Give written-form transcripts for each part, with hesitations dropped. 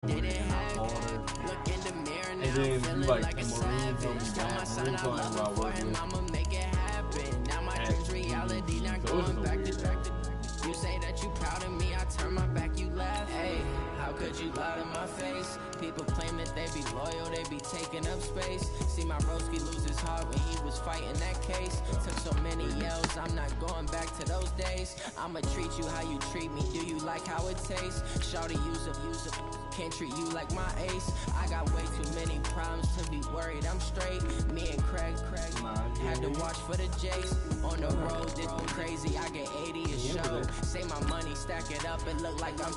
Look in the mirror now, feeling like a savage. Tell my son I love him, for him I'ma make it happen. Now my dream's reality, not going back to You say that you proud of me, I turn my back, you laugh. Hey, how could you lie to my face? People claim that they be loyal, they be taking up space. See my broski lose his heart when he was fighting that case. Took so many yells, I'm not going back to those days. I'ma treat you how you treat me, do you like how it tastes? Shawty use up, can't treat you like my ace. I got way too many problems to be worried, I'm straight. Me and Craig had to watch for the J's. On the road, this one crazy, I get 80 a show. Say my money, stack it up, it look like I'm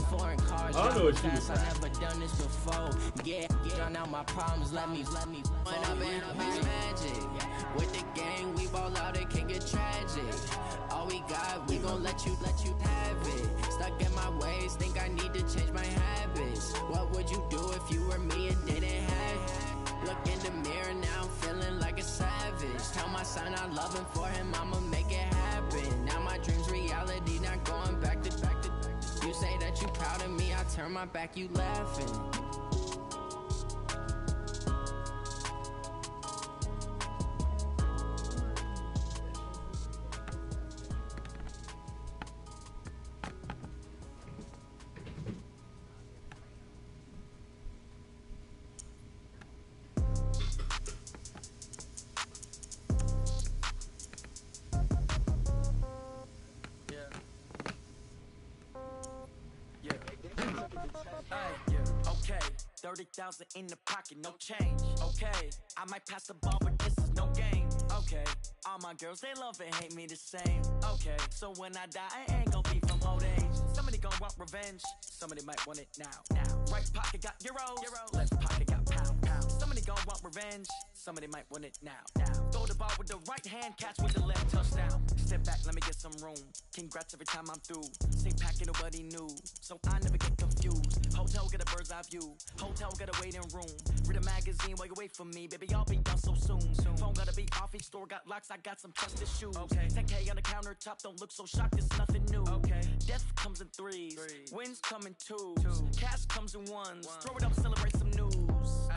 foreign cars, fast, I never done this before. Yeah, drown out my problems, let me When up and magic. With the gang, we ball out, it can get tragic. All we got, we gon' let you have it. Stuck in my ways, think I need to change my habits. What would you do if you were me and didn't have it? Look in the mirror now, I'm feeling like a savage. Tell my son I love him, for him I'ma make it happen. Now my dream's reality, not going back to You say that you proud of me, I turn my back, you laughing. Okay, 30,000 in the pocket, no change. Okay, I might pass the ball, but this is no game. Okay, all my girls, they love and hate me the same. Okay, so when I die, I ain't gon' be from old age. Somebody gon' want revenge, somebody might want it now. Right pocket got euros, left pocket got pound. Somebody gon' want revenge, somebody might want it now. Throw the ball with the right hand, catch with the left, touchdown. Step back, let me get some room. Congrats every time I'm through. Same packet, nobody knew, so I never get confused. Hotel get a bird's eye view, hotel get a waiting room. Read a magazine while you wait for me, baby, I'll be done so soon. Phone gotta be off, each store got locks, I got some trusted shoes. 10K on the countertop, don't look so shocked, it's nothing new. Death comes in threes, wins come in twos, cash comes in ones. Throw it up, celebrate some news.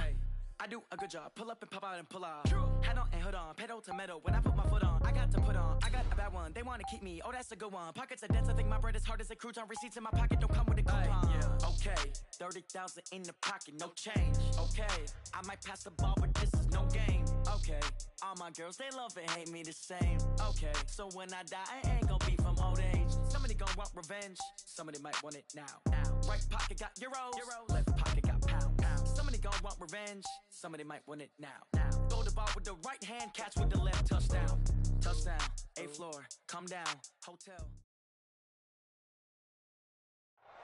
I do a good job, pull up and pop out and pull out. Head on and hood on, pedal to metal. When I put my foot on, I got to put on. I got a bad one, they wanna keep me, oh that's a good one. Pockets are dense, I think my bread is hard as a crouton. Receipts in my pocket don't come with a coupon. Okay, 30,000 in the pocket, no change. Okay, I might pass the ball, but this is no game. Okay, all my girls, they love and hate me the same. Okay, so when I die, I ain't gon' be from old age. Somebody gon' want revenge, somebody might want it now. Right pocket got euros, left pocket got pound. Somebody gon' want revenge, somebody might want it now. Throw the ball with the right hand, catch with the left, touchdown. Touchdown, A floor, come down, hotel.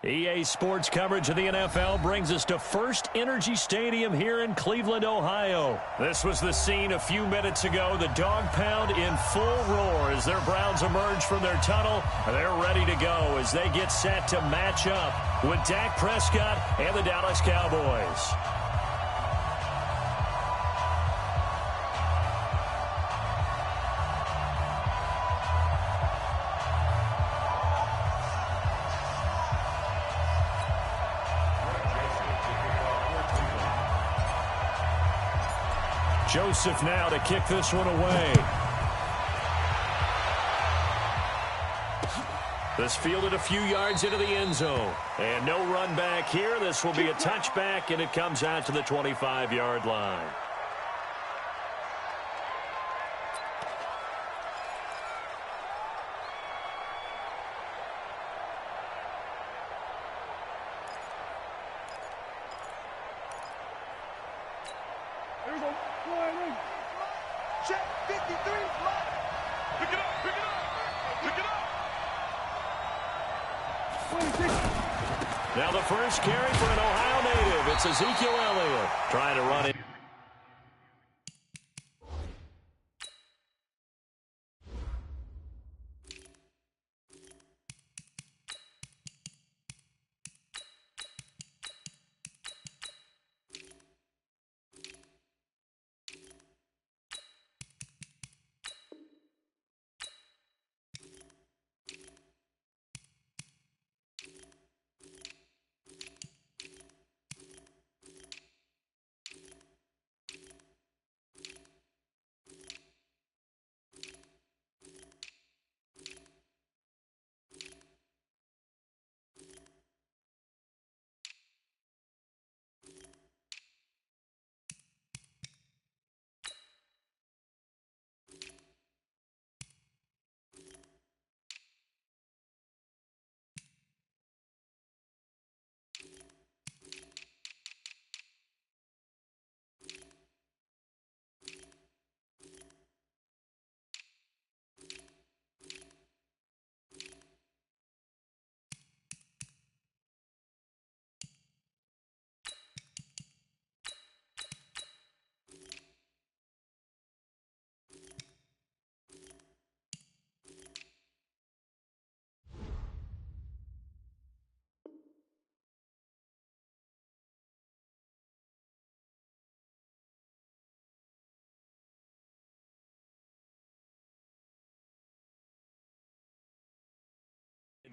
EA Sports coverage of the NFL brings us to First Energy Stadium here in Cleveland, Ohio. This was the scene a few minutes ago. The dog pound in full roar as their Browns emerge from their tunnel. They're ready to go as they get set to match up with Dak Prescott and the Dallas Cowboys. Joseph now to kick this one away. This fielded a few yards into the end zone. And no run back here. This will be a touchback, and it comes out to the 25-yard line. Check 53. Pick it up, pick it up, pick it up. Now the first carry for an Ohio native. It's Ezekiel Elliott trying to run it.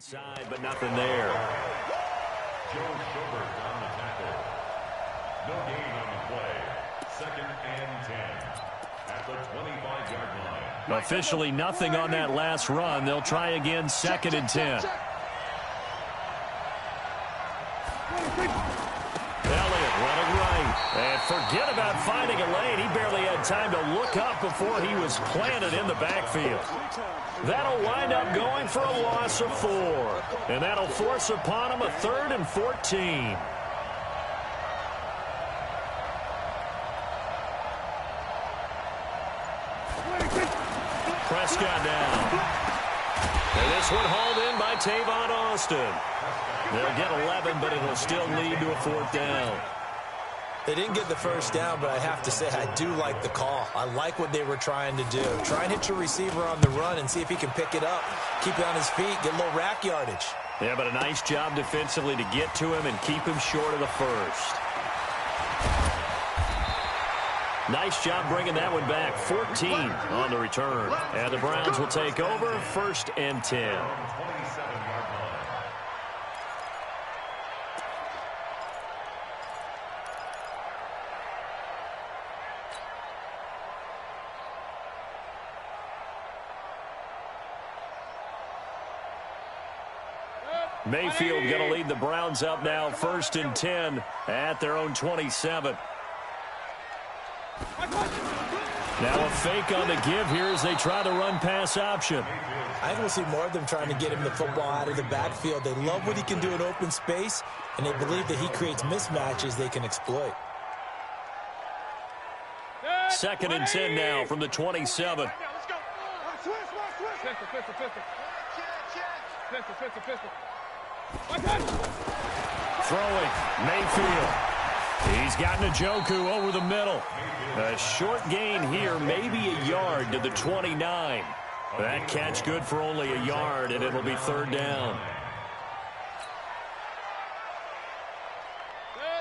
Inside, but nothing there. Joe Schobert on the tackle. No gain on the play. 2nd and 10 at the 25-yard line. Officially nothing on that last run. They'll try again, 2nd and 10. Elliott running right. And forget about finding a lane. He barely had time to look up before he was planted in the backfield. That'll wind up going for a loss of 4. And that'll force upon him a 3rd and 14. Prescott down. And this one hauled in by Tavon Austin. They'll get 11, but it'll still lead to a 4th down. They didn't get the first down, but I have to say I do like the call. I like what they were trying to do. Try and hit your receiver on the run and see if he can pick it up. Keep it on his feet, get a little rack yardage. Yeah, but a nice job defensively to get to him and keep him short of the first. Nice job bringing that one back. 14 on the return. And the Browns will take over, 1st and 10. Mayfield going to lead the Browns up now, 1st and 10 at their own 27. Now a fake on the give here as they try to run pass option. I think we'll see more of them trying to get him the football out of the backfield. They love what he can do in open space, and they believe that he creates mismatches they can exploit. 2nd and 10 now from the 27. Throwing, Mayfield. He's got Njoku over the middle. A short gain here, maybe a yard to the 29. That catch good for only a yard, and it'll be 3rd down.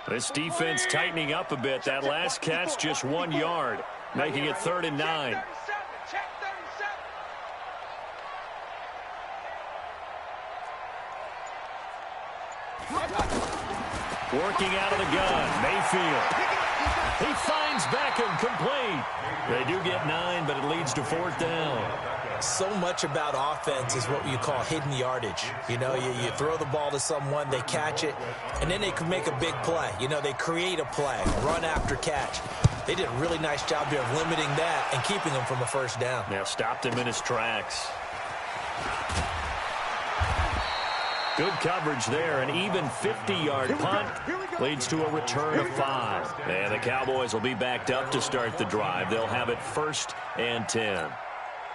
This defense tightening up a bit. That last catch just 1 yard, making it 3rd and 9. Working out of the gun, Mayfield. He finds Beckham complete. They do get 9, but it leads to 4th down. So much about offense is what you call hidden yardage. You know, you throw the ball to someone, they catch it, and then they can make a big play. You know, they create a play, run after catch. They did a really nice job here of limiting that and keeping him from a 1st down. Now stopped him in his tracks. Good coverage there. An even 50-yard punt leads to a return of 5. And the Cowboys will be backed up to start the drive. They'll have it 1st and 10.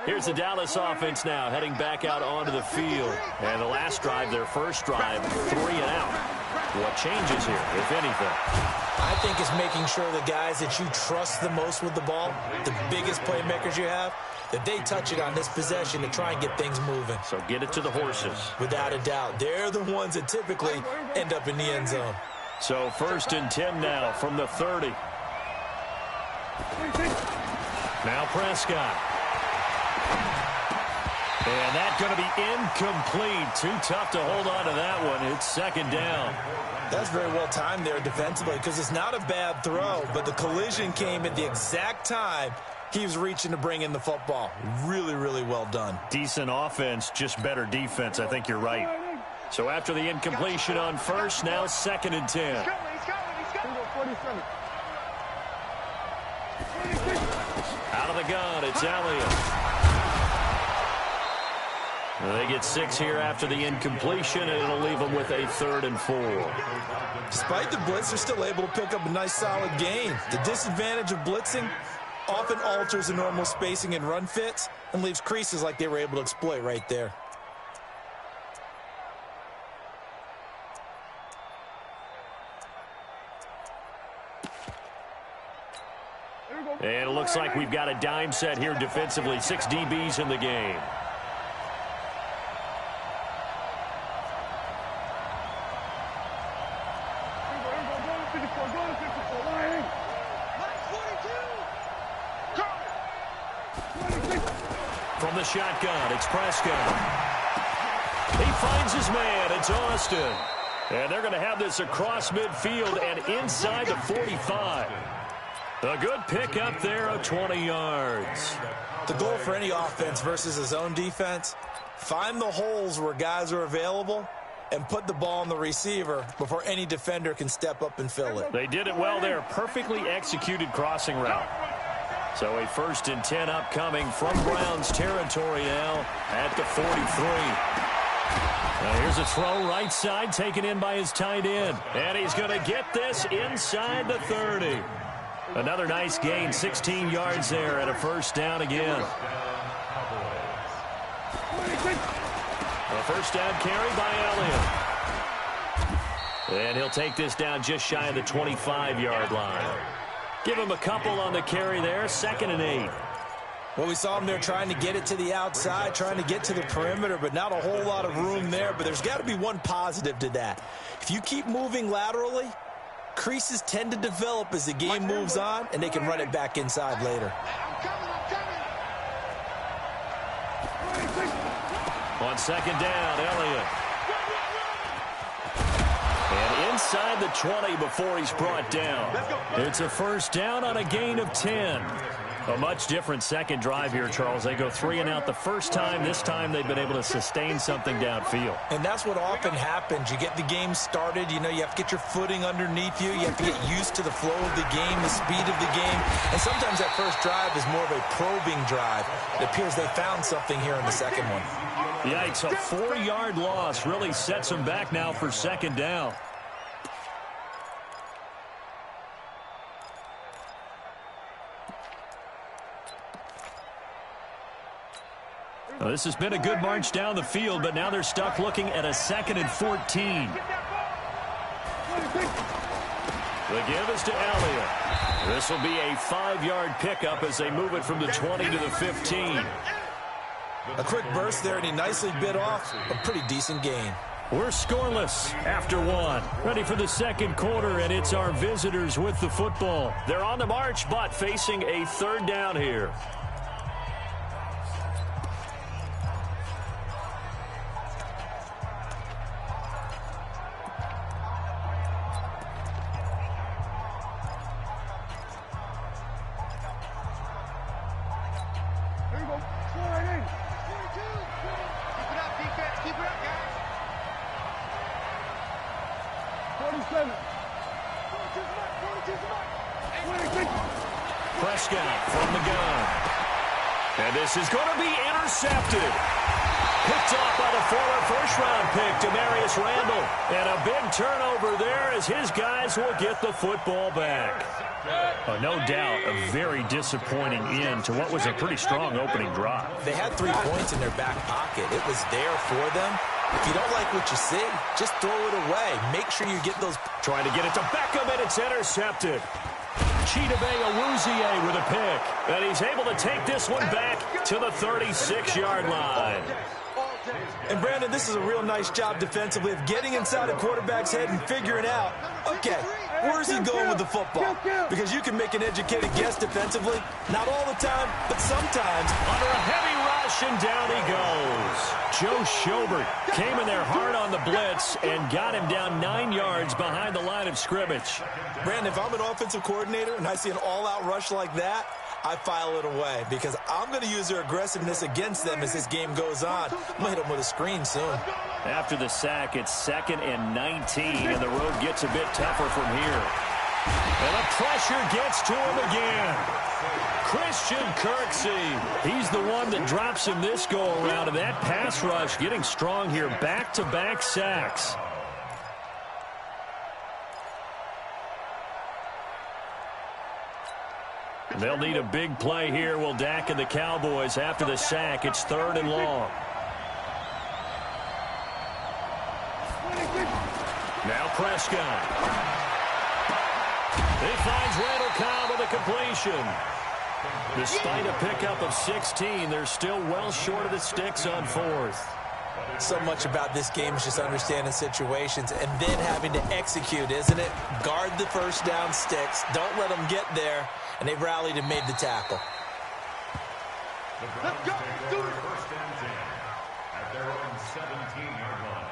Here's the Dallas offense now heading back out onto the field. And the last drive, their first drive, 3 and out. What changes here, if anything? I think it's making sure the guys that you trust the most with the ball, the biggest playmakers you have, that they touch it on this possession to try and get things moving. So get it to the horses. Without a doubt. They're the ones that typically end up in the end zone. So 1st and 10 now from the 30. Now Prescott. And that's going to be incomplete. Too tough to hold on to that one. It's 2nd down. That's very well timed there defensively because it's not a bad throw, but the collision came at the exact time he was reaching to bring in the football. Really, really well done. Decent offense, just better defense. I think you're right. So after the incompletion on 1st, now 2nd and 10. Out of the gun, it's Elliott. They get 6 here after the incompletion, and it'll leave them with a 3rd and 4. Despite the blitz, they're still able to pick up a nice, solid gain. The disadvantage of blitzing often alters the normal spacing and run fits and leaves creases like they were able to exploit right there. And it looks like we've got a dime set here defensively. 6 DBs in the game. From the shotgun, it's Prescott. He finds his man. It's Austin. And they're going to have this across midfield and inside the 45. A good pick up there of 20 yards. The goal for any offense versus a zone defense, find the holes where guys are available and put the ball on the receiver before any defender can step up and fill it. They did it well there. Perfectly executed crossing route. So a 1st and 10 upcoming from Browns territory now at the 43. Now here's a throw right side taken in by his tight end. And he's going to get this inside the 30. Another nice gain, 16 yards there and a 1st down again. A 1st down carry by Elliott. And he'll take this down just shy of the 25-yard line. Give him a couple on the carry there, 2nd and 8. Well, we saw him there trying to get it to the outside, trying to get to the perimeter, but not a whole lot of room there. But there's got to be one positive to that. If you keep moving laterally, creases tend to develop as the game moves on, and they can run it back inside later. On 2nd down, Elliott. And inside the 20 before he's brought down. It's a 1st down on a gain of 10. A much different second drive here, Charles. They go 3 and out the first time. This time they've been able to sustain something downfield. And that's what often happens. You get the game started. You know, you have to get your footing underneath you. You have to get used to the flow of the game, the speed of the game. And sometimes that first drive is more of a probing drive. It appears they found something here in the second one. Yikes, a 4-yard loss really sets them back now for 2nd down. Well, this has been a good march down the field, but now they're stuck looking at a 2nd and 14. The give is to Elliott. This will be a 5-yard pickup as they move it from the 20 to the 15. A quick burst there, and he nicely bit off a pretty decent gain. We're scoreless after 1. Ready for the 2nd quarter, and it's our visitors with the football. They're on the march, but facing a 3rd down here. Prescott from the gun. And this is going to be intercepted. Picked off by the former first-round pick, Demarius Randall. And a big turnover there as his guys will get the football back. No doubt a very disappointing end to what was a pretty strong opening drive. They had 3 points in their back pocket. It was there for them. If you don't like what you see, just throw it away. Make sure you get those. Trying to get it to Beckham, and it's intercepted. Chidobe Awuzie with a pick. And he's able to take this one back to the 36-yard line. And, Brandon, this is a real nice job defensively of getting inside a quarterback's head and figuring out, okay, where's he going with the football? Because you can make an educated guess defensively. Not all the time, but sometimes. Under a heavy rush, and down he goes. Joe Schobert came in there hard on the blitz and got him down 9 yards behind the line of scrimmage. Brandon, if I'm an offensive coordinator and I see an all-out rush like that, I file it away because I'm going to use their aggressiveness against them as this game goes on. I'm going to hit them with a screen soon. After the sack, it's 2nd and 19, and the road gets a bit tougher from here. And the pressure gets to him again. Christian Kirksey, he's the one that drops him this go-around, and that pass rush getting strong here. Back-to-back sacks. They'll need a big play here, will Dak and the Cowboys. After the sack, it's 3rd and long. Now Prescott. He finds Randall Cobb with a completion. Despite a pickup of 16, they're still well short of the sticks on 4th. So much about this game is just understanding situations and then having to execute, isn't it? Guard the first down sticks. Don't let them get there. And they rallied and made the tackle. The Browns take over 1st and 10 at their own 17-yard line.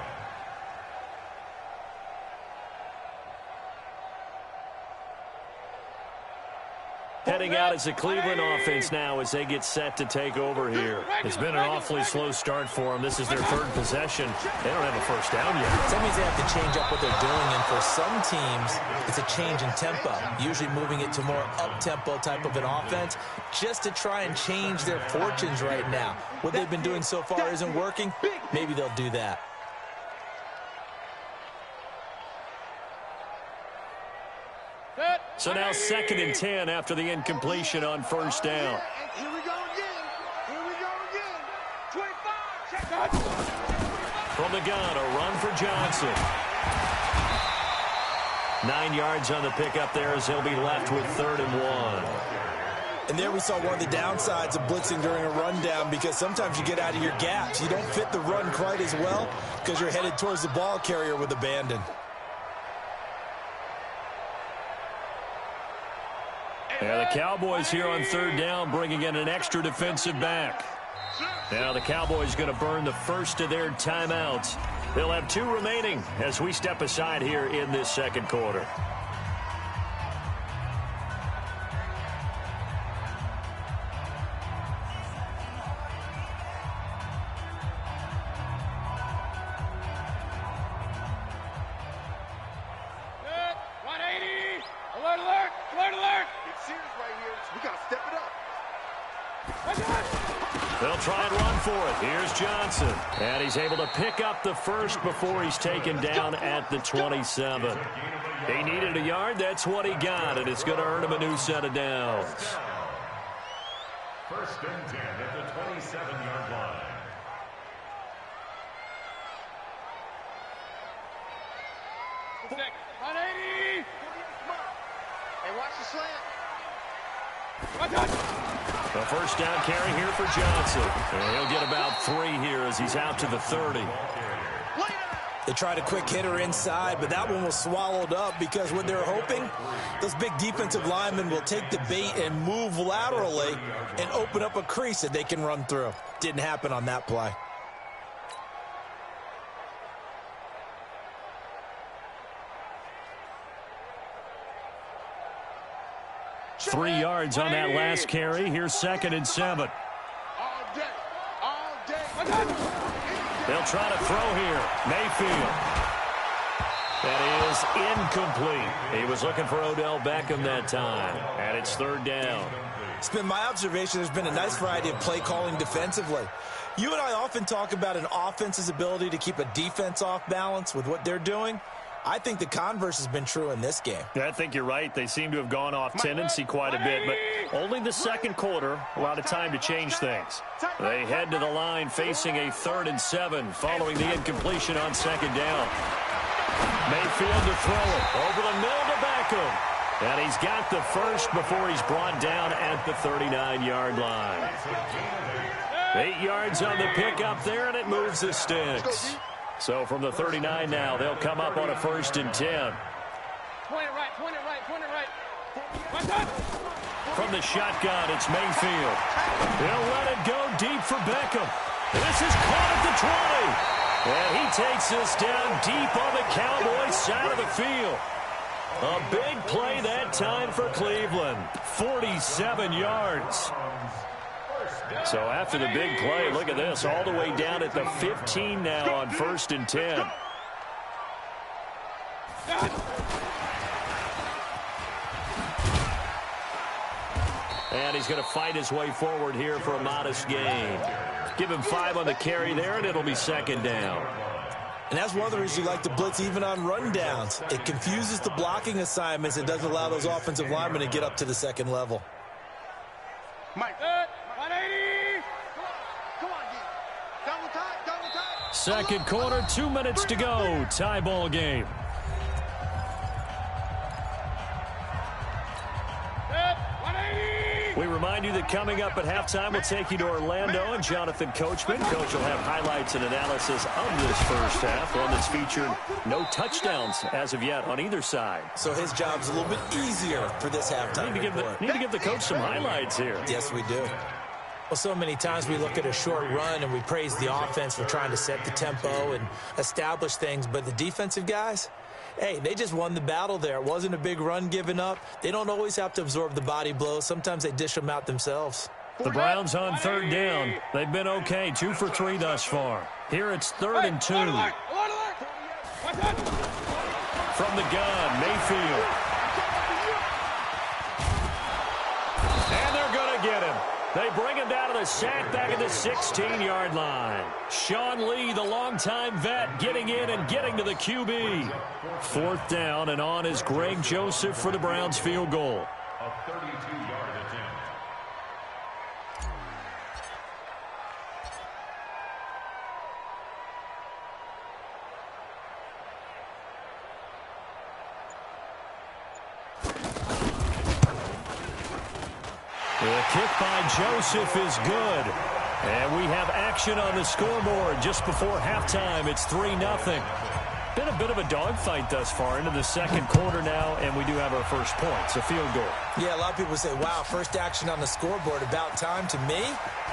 heading out as the Cleveland offense now as they get set to take over here. It's been an awfully slow start for them. This is their third possession. They don't have a first down yet. That means they have to change up what they're doing, and for some teams, it's a change in tempo, usually moving it to more up-tempo type of an offense just to try and change their fortunes right now. What they've been doing so far isn't working. Maybe they'll do that. So now 2nd and 10 after the incompletion on first down. Here we go again. Here we go again. 25. From the gun, a run for Johnson. 9 yards on the pickup there as he'll be left with 3rd and 1. And there we saw one of the downsides of blitzing during a rundown, because sometimes you get out of your gaps. You don't fit the run quite as well because you're headed towards the ball carrier with abandon. Yeah, the Cowboys here on 3rd down bringing in an extra defensive back. Now the Cowboys going to burn the first of their timeouts. They'll have 2 remaining as we step aside here in this 2nd quarter. They'll try and run for it. Here's Johnson. And he's able to pick up the first before he's taken down at the 27. He needed a yard. That's what he got, and it's going to earn him a new set of downs. 1st and 10 at the 27-yard line. Hey, watch the slant. A first down carry here for Johnson. And he'll get about 3 here as he's out to the 30. They tried a quick hitter inside, but that one was swallowed up because what they're hoping, those big defensive linemen will take the bait and move laterally and open up a crease that they can run through. Didn't happen on that play. Three yards on that last carry. Here's 2nd and 7. All day. All day. They'll try to throw here. Mayfield. That is incomplete. He was looking for Odell Beckham that time. And it's 3rd down. It's been my observation there's been a nice variety of play calling defensively. You and I often talk about an offense's ability to keep a defense off balance with what they're doing. I think the converse has been true in this game. Yeah, I think you're right. They seem to have gone off tendency quite a bit, but only the 2nd quarter, a lot of time to change things. They head to the line facing a 3rd and 7 following the incompletion on 2nd down. Mayfield to throw it over the middle to Beckham. And he's got the first before he's brought down at the 39-yard line. 8 yards on the pickup there, and it moves the sticks. So from the 39 now, they'll come up on a 1st and 10. Point it right. From the shotgun, it's Mayfield. He'll let it go deep for Beckham. This is caught at the 20. And he takes this down deep on the Cowboys side of the field. A big play that time for Cleveland. 47 yards. So after the big play, look at this, all the way down at the 15 now on 1st and 10. And he's going to fight his way forward here for a modest gain. Give him 5 on the carry there, and it'll be 2nd down. And that's one of the reasons you like to blitz even on rundowns. It confuses the blocking assignments. It doesn't allow those offensive linemen to get up to the 2nd level. Mike. 180. Come on, D. Double time. 2nd quarter, 2 minutes to go. Tie ball game. We remind you that coming up at halftime, we'll take you to Orlando and Jonathan Coachman. Coach will have highlights and analysis of this first half, one that's featured no touchdowns as of yet on either side. So his job's a little bit easier for this halftime report. Need to give the coach some highlights here. Yes, we do. Well, so many times we look at a short run and we praise the offense for trying to set the tempo and establish things, but the defensive guys, hey, they just won the battle there. It wasn't a big run given up. They don't always have to absorb the body blows. Sometimes they dish them out themselves. The Browns on third down. They've been okay, 2 for 3 thus far. Here it's 3rd and 2. From the gun, Mayfield. And they're going to get him. They bring him down to the sack back at the 16-yard line. Sean Lee, the longtime vet, getting in and getting to the QB. 4th down, and on is Greg Joseph for the Browns field goal. A 32-yard attempt. The kick by Joseph is good. And we have action on the scoreboard just before halftime. It's 3-0. Been a bit of a dogfight thus far into the second quarter now, and we do have our first points, a field goal. Yeah, a lot of people say, wow, first action on the scoreboard, about time. To me,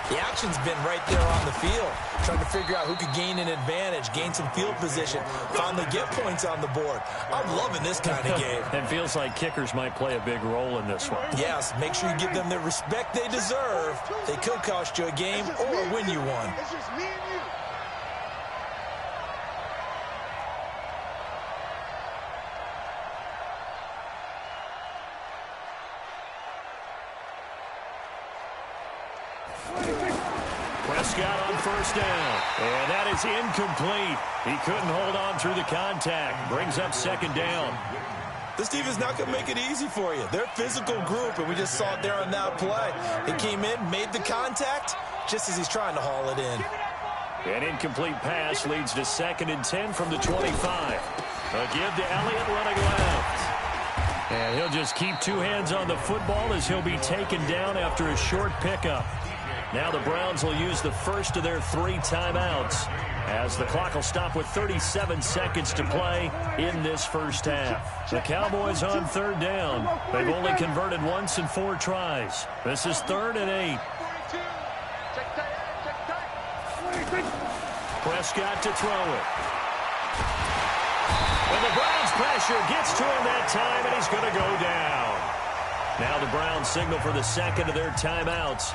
the action's been right there on the field, trying to figure out who could gain an advantage, gain some field position, finally get points on the board. I'm loving this kind of game. It feels like kickers might play a big role in this one. Yes, make sure you give them the respect they deserve. They could cost you a game or win you one. It's just me and you. Prescott on first down. And that is incomplete. He couldn't hold on through the contact. Brings up 2nd down. This team is not going to make it easy for you. They're a physical group, and we just saw it there on that play. He came in, made the contact, just as he's trying to haul it in. An incomplete pass leads to 2nd and 10 from the 25. A give to Elliott running left. And he'll just keep 2 hands on the football as he'll be taken down after a short pickup. Now the Browns will use the first of their 3 timeouts as the clock will stop with 37 seconds to play in this first half. The Cowboys on 3rd down. They've only converted once in 4 tries. This is 3rd and 8. Prescott to throw it. And the Browns pressure gets to him that time, and he's going to go down. Now the Browns signal for the second of their timeouts,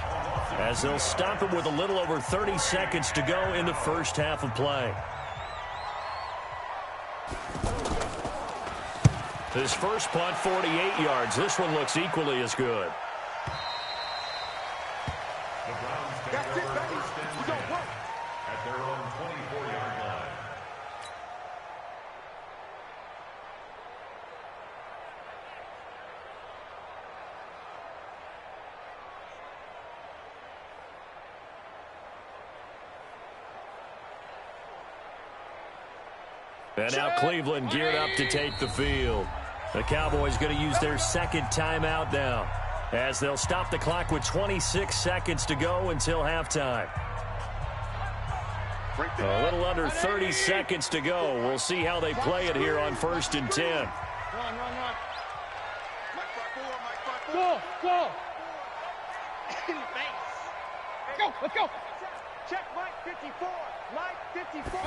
as they'll stop it with a little over 30 seconds to go in the first half of play. His first punt, 48 yards. This one looks equally as good. The Browns take That's it, over baby. first and We don't 10 work. at their own 24-yard line. And now Cleveland geared up to take the field. The Cowboys going to use their 2nd timeout now, as they'll stop the clock with 26 seconds to go until halftime. A little under 30 seconds to go. We'll see how they play it here on 1st and 10. Run. Mike 4. Go. In the face. Go, let's go. Check Mike 54. Mike 54.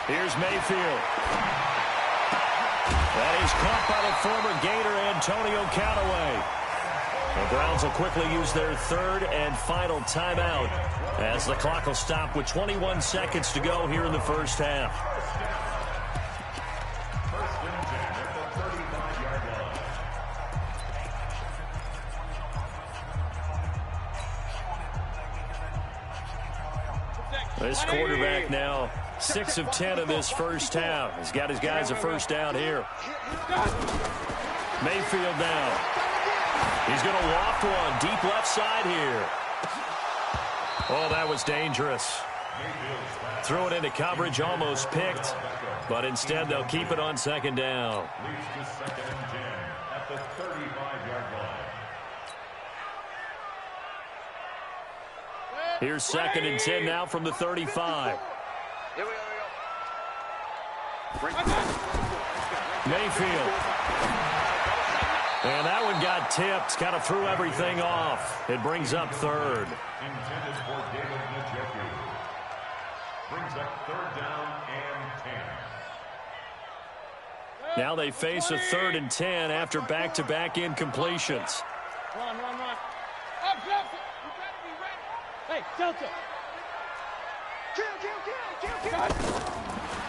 Here's Mayfield. That is caught by the former Gator Antonio Callaway. The Browns will quickly use their 3rd and final timeout, as the clock will stop with 21 seconds to go here in the first half. First and 10 at the 35-yard line. This quarterback now 6 of 10 in this first half. He's got his guys a first down here. Mayfield now. He's going to loft one deep left side here. Oh, that was dangerous. Threw it into coverage, almost picked, but instead they'll keep it on 2nd down. Leads to 2nd and 10 at the 35-yard line. Here's 2nd and 10 now from the 35. Mayfield. And that one got tipped. Kind of threw everything off. It brings up 3rd. Intended for David Njoku. Brings up 3rd down and 10. Now they face a 3rd and 10 after back-to-back incompletions. Run. Up, Delta. You better be ready. Hey, Delta. Kill.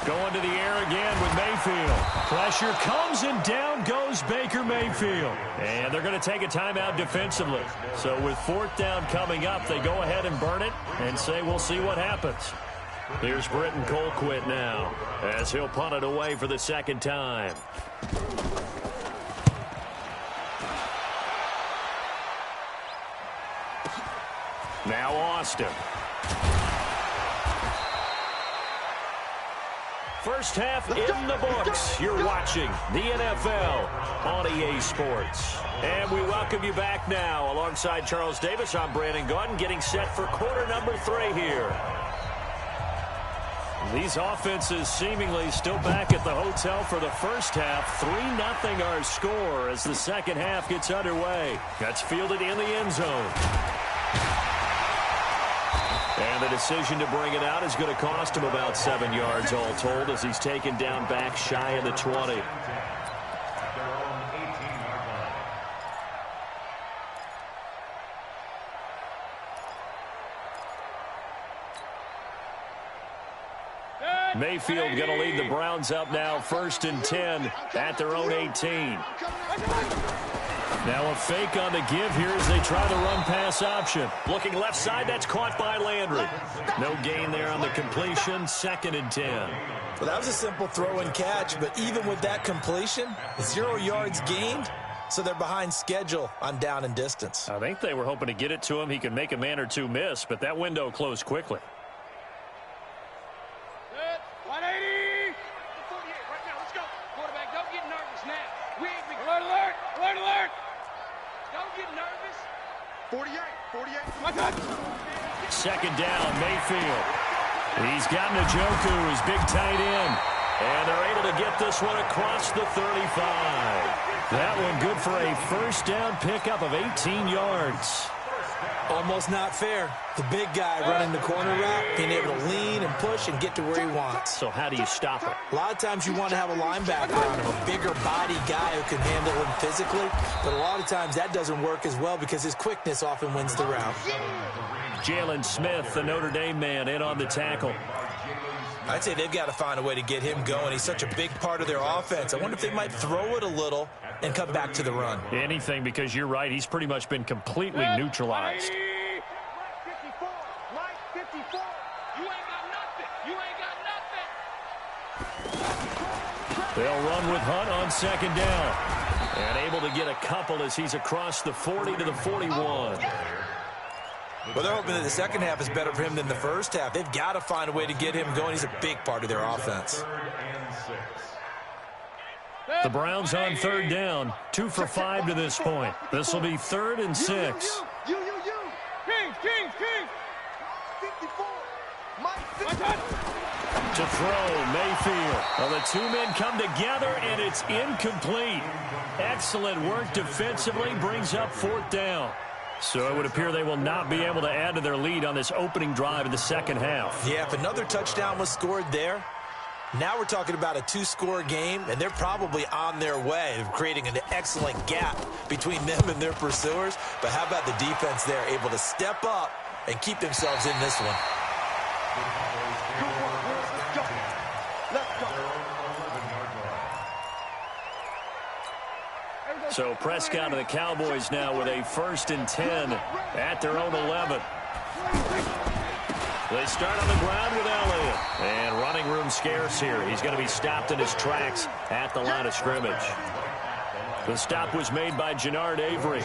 Going to the air again with Mayfield. Pressure comes and down goes Baker Mayfield. And they're going to take a timeout defensively. So with 4th down coming up, they go ahead and burn it and say we'll see what happens. Here's Britton Colquitt now as he'll punt it away for the 2nd time. Now Austin. First half in the books. You're watching the NFL on EA Sports. And we welcome you back now. Alongside Charles Davis, I'm Brandon Gunn, getting set for quarter number 3 here. These offenses seemingly still back at the hotel for the first half. 3-0 our score as the second half gets underway. That's fielded in the end zone. And the decision to bring it out is going to cost him about 7 yards all told as he's taken down back shy of the 20. Mayfield going to lead the Browns up now 1st and 10 at their own 18. Now a fake on the give here as they try the run-pass option. Looking left side, that's caught by Landry. No gain there on the completion, 2nd and 10. Well, that was a simple throw and catch, but even with that completion, 0 yards gained, so they're behind schedule on down and distance. I think they were hoping to get it to him. He could make a man or two miss, but that window closed quickly. 180. 48 right now. Let's go. Quarterback, don't get nervous now. Alert. Don't get nervous. 48. My God. 2nd down, Mayfield. He's got Njoku, his big tight end. And they're able to get this one across the 35. That one good for a 1st down pickup of 18 yards. Almost not fair. The big guy running the corner route, being able to lean and push and get to where he wants. So how do you stop it? A lot of times you want to have a linebacker on him, a bigger body guy who can handle him physically. But a lot of times that doesn't work as well because his quickness often wins the route. Jalen Smith, the Notre Dame man, in on the tackle. I'd say they've got to find a way to get him going. He's such a big part of their offense. I wonder if they might throw it a little and come back to the run. Anything, because you're right. He's pretty much been completely neutralized. 54. Mike, 54. You ain't got nothing. They'll run with Hunt on 2nd down. And able to get a couple as he's across the 40 to the 41. Well, they're hoping that the second half is better for him than the first half. They've got to find a way to get him going. He's a big part of their offense. The Browns on 3rd down, 2 for 5 to this point. This will be 3rd and 6. You. King. 54. Mike, 50. To throw, Mayfield. Well, the 2 men come together, and it's incomplete. Excellent work defensively, brings up 4th down. So it would appear they will not be able to add to their lead on this opening drive in the second half. Yeah, if another touchdown was scored there, now we're talking about a 2-score game, and they're probably on their way of creating an excellent gap between them and their pursuers. But how about the defense there, able to step up and keep themselves in this one? So Prescott and the Cowboys now with a 1st and 10 at their own 11. They start on the ground with Elliott. And running room scarce here. He's going to be stopped in his tracks at the line of scrimmage. The stop was made by Jannard Avery.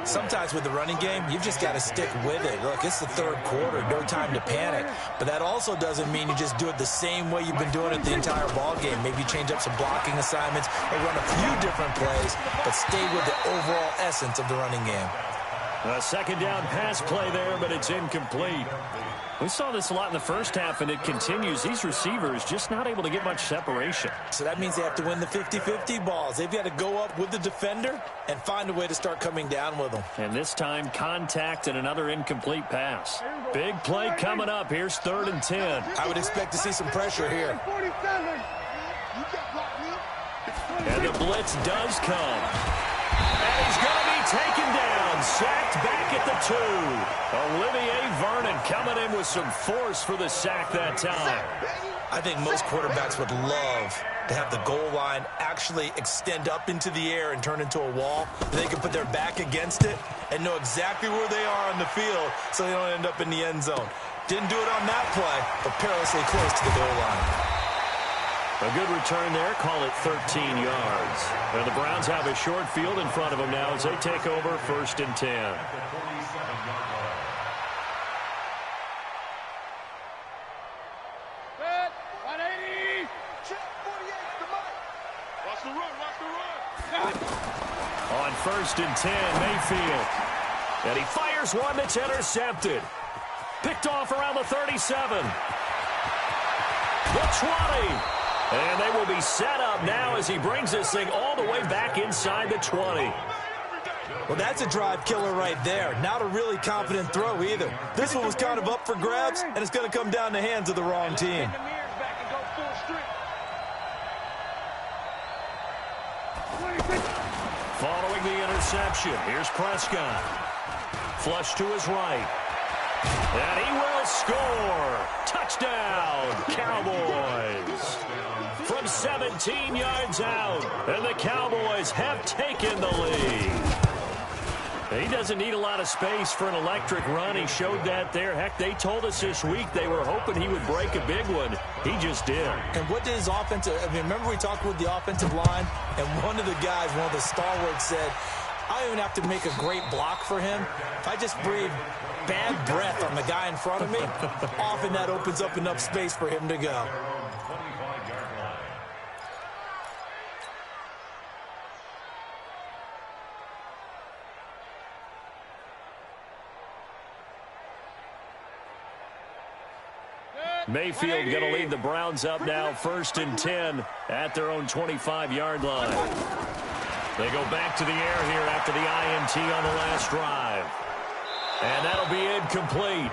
Sometimes with the running game, you've just got to stick with it. Look, it's the 3rd quarter, no time to panic. But that also doesn't mean you just do it the same way you've been doing it the entire ball game. Maybe change up some blocking assignments or run a few different plays, but stay with the overall essence of the running game. A 2nd down pass play there, but it's incomplete. We saw this a lot in the first half, and it continues. These receivers just not able to get much separation. So that means they have to win the 50-50 balls. They've got to go up with the defender and find a way to start coming down with them. And this time, contact and another incomplete pass. Big play coming up. Here's 3rd and 10. I would expect to see some pressure here. And the blitz does come. And he's going to be taken down, sacked back at the 2. Olivier Vernon coming in with some force for the sack that time. I think most quarterbacks would love to have the goal line actually extend up into the air and turn into a wall. They can put their back against it and know exactly where they are on the field so they don't end up in the end zone. Didn't do it on that play, but perilously close to the goal line. A good return there, call it 13 yards. And the Browns have a short field in front of them now as they take over 1st and 10. On 1st and 10, Mayfield. And he fires one that's intercepted. Picked off around the 37. The 20. And they will be set up now as he brings this thing all the way back inside the 20. Well, that's a drive killer right there. Not a really confident throw either. This one was kind of up for grabs, and it's going to come down the hands of the wrong team. Following the interception, here's Prescott. Flush to his right. And he will score. Touchdown, Cowboys. From 17 yards out, and the Cowboys have taken the lead. He doesn't need a lot of space for an electric run. He showed that there. Heck, they told us this week they were hoping he would break a big one. He just did. And what did his offensive, remember we talked with the offensive line, and one of the guys, one of the stalwarts said, I don't even have to make a great block for him. If I just breathe bad breath on the guy in front of me, often that opens up enough space for him to go. Mayfield going to lead the Browns up now 1st and 10 at their own 25-yard line. They go back to the air here after the INT on the last drive. And that'll be incomplete.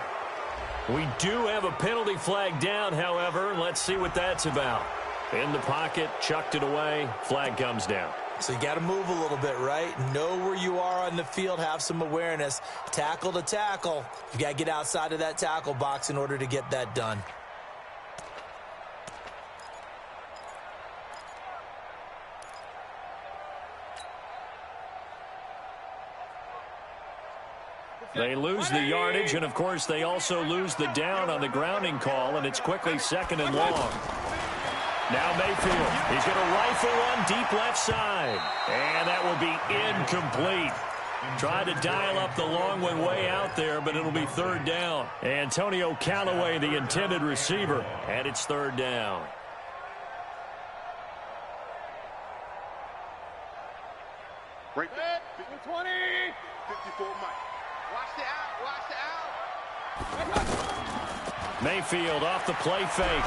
We do have a penalty flag down, however. Let's see what that's about. In the pocket, chucked it away, flag comes down. So you got to move a little bit, right? Know where you are on the field, have some awareness. Tackle to tackle. You got to get outside of that tackle box in order to get that done. They lose the yardage, and, of course, they also lose the down on the grounding call, and it's quickly 2nd and long. Now Mayfield, he's going to rifle one deep left side, and that will be incomplete. Tried to dial up the long one way out there, but it'll be 3rd down. Antonio Callaway, the intended receiver, and it's 3rd down. Right there. 20. 54 Mike. Watch the out. Mayfield off the play fake.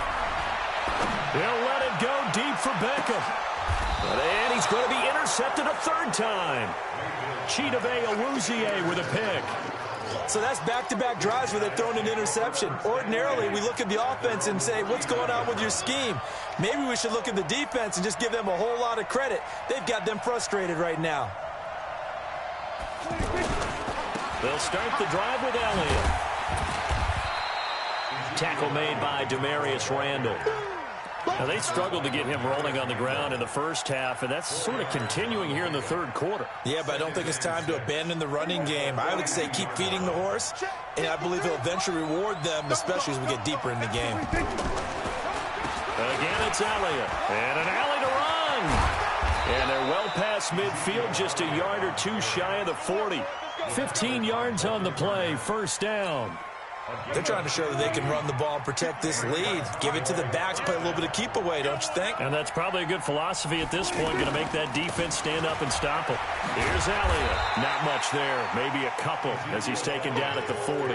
He'll let it go deep for Beckham. And he's going to be intercepted a 3rd time. Chidobe Awuzie with a pick. So that's back-to-back drives where they've thrown an interception. Ordinarily, we look at the offense and say, what's going on with your scheme? Maybe we should look at the defense and just give them a whole lot of credit. They've got them frustrated right now. They'll start the drive with Elliott. Tackle made by Demarius Randall. Now, they struggled to get him rolling on the ground in the first half, and that's sort of continuing here in the 3rd quarter. Yeah, but I don't think it's time to abandon the running game. I would say keep feeding the horse, and I believe he'll eventually reward them, especially as we get deeper in the game. Again, it's Elliott. And an alley to run. And they're well past midfield, just a yard or two shy of the 40. 15 yards on the play, 1st down. They're trying to show that they can run the ball and protect this lead. Give it to the backs, play a little bit of keep away, don't you think? And that's probably a good philosophy at this point, going to make that defense stand up and stop it. Here's Elliott. Not much there, maybe a couple as he's taken down at the 40.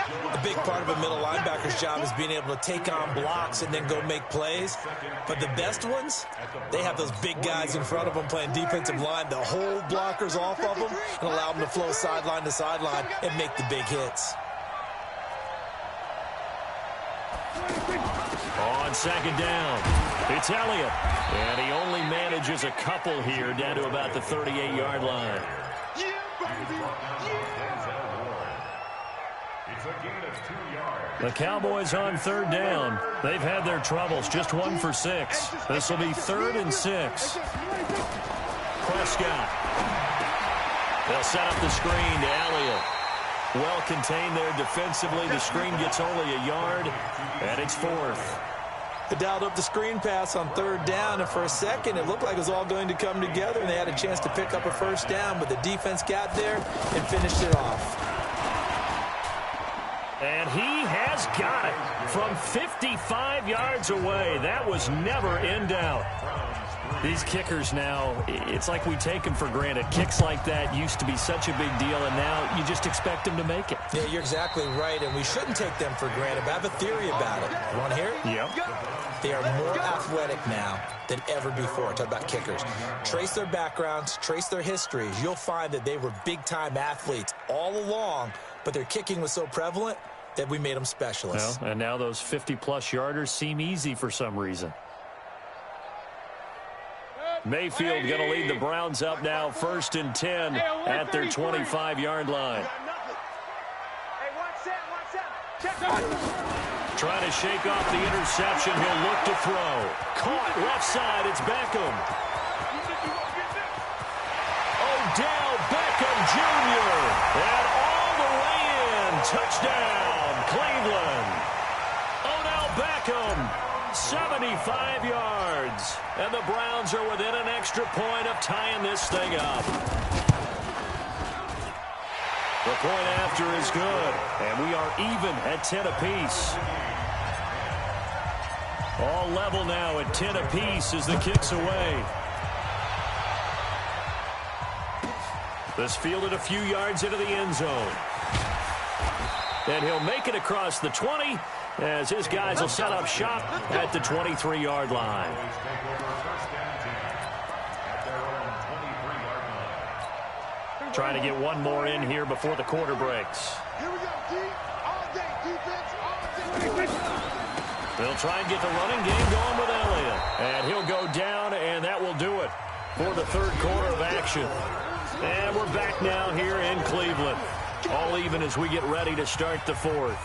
A big part of a middle linebacker's job is being able to take on blocks and then go make plays. But the best ones, they have those big guys in front of them playing defensive line. They'll hold blockers off of them and allow them to flow sideline to sideline and make the big hits. On 2nd down. It's Elliott. And he only manages a couple here down to about the 38-yard line. The Cowboys on third down. They've had their troubles. Just 1 for 6. This will be 3rd and 6. Prescott. They'll set up the screen to Elliott. Well contained there defensively. The screen gets only a yard, and it's 4th. They dialed up the screen pass on 3rd down, and for a second it looked like it was all going to come together, and they had a chance to pick up a 1st down, but the defense got there and finished it off. And he has got it from 55 yards away. That was never in doubt. These kickers now, it's like we take them for granted. Kicks like that used to be such a big deal, and now you just expect them to make it. Yeah, you're exactly right, and we shouldn't take them for granted. But I have a theory about it. You want to hear it? Yep. They are more athletic now than ever before. Talk about kickers. Trace their backgrounds, trace their histories. You'll find that they were big-time athletes all along, but their kicking was so prevalent that we made them specialists. Well, and now those 50-plus yarders seem easy for some reason. Mayfield going to lead the Browns up now, 1st and 10 at their 25-yard line. Trying to shake off the interception. He'll look to throw. Caught left side. It's Beckham. Odell Beckham Jr. And all the way in. Touchdown, Cleveland. Odell Beckham, 75 yards. And the Browns are within an extra point of tying this thing up. The point after is good, and we are even at 10 apiece. All level now at 10 apiece as the kick's away. This fielded a few yards into the end zone. And he'll make it across the 20 as his guys will set up shop at the 23-yard line. Trying to get one more in here before the quarter breaks. Here we go, D. All day, defense, all day. They'll try and get the running game going with Elliott. And he'll go down, and that will do it for the 3rd quarter of action. And we're back now here in Cleveland. All even as we get ready to start the 4th.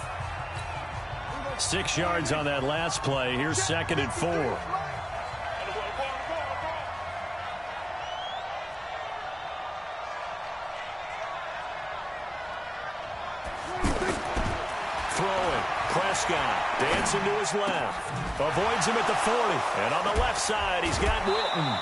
6 yards on that last play. Here's 2nd and 4. Prescott dancing to his left. Avoids him at the 40. And on the left side, he's got Witten.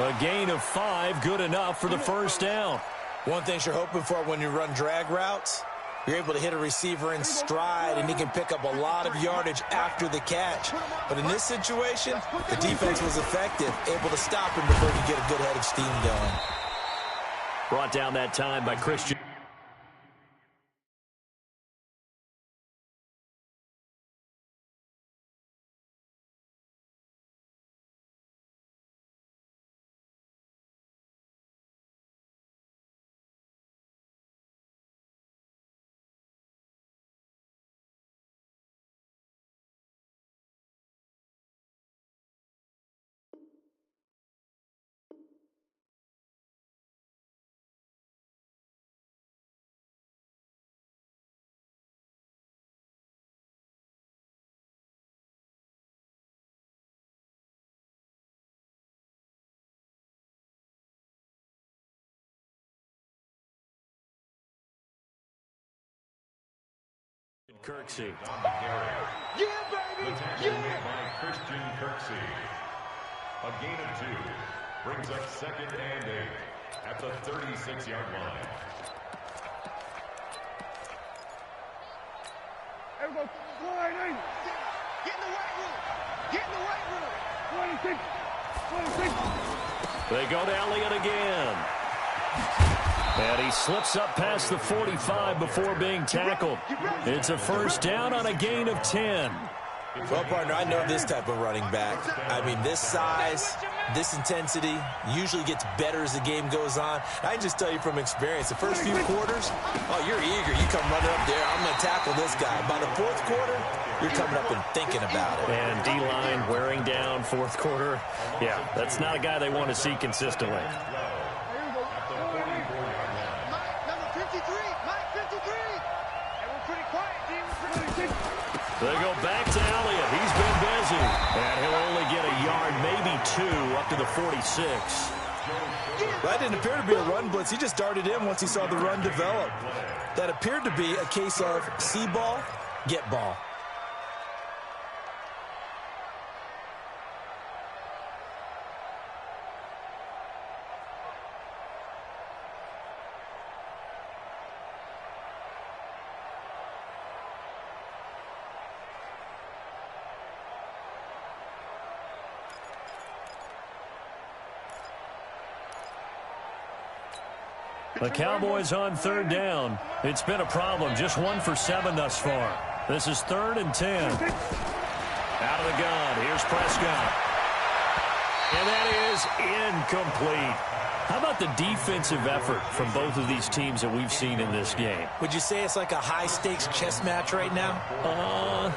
A gain of 5, good enough for the 1st down. One thing you're hoping for when you run drag routes, you're able to hit a receiver in stride, and he can pick up a lot of yardage after the catch. But in this situation, the defense was effective, able to stop him before he could get a good head of steam going. Brought down that time by Christian. Kirksey. Yeah, baby! The tackle made by Christian Kirksey. A gain of 2 brings up 2nd and 8 at the 36-yard line. Everybody, line in! Get in the right room! Get in the right room! 26! 26! They go to Elliott again. And he slips up past the 45 before being tackled. It's a 1st down on a gain of 10. Well, partner, I know this type of running back. I mean, this size, this intensity usually gets better as the game goes on. I can just tell you from experience, the first few quarters, oh, you're eager. You come running up there, I'm going to tackle this guy. By the fourth quarter, you're coming up and thinking about it. And D-line wearing down fourth quarter. Yeah, that's not a guy they want to see consistently. They go back to Elliott. He's been busy. And he'll only get a yard, maybe 2, up to the 46. That didn't appear to be a run blitz. He just darted in once he saw the run develop. That appeared to be a case of see ball, get ball. The Cowboys on third down. It's been a problem. Just 1 for 7 thus far. This is 3rd and 10. Out of the gun. Here's Prescott. And that is incomplete. How about the defensive effort from both of these teams that we've seen in this game? Would you say it's like a high-stakes chess match right now?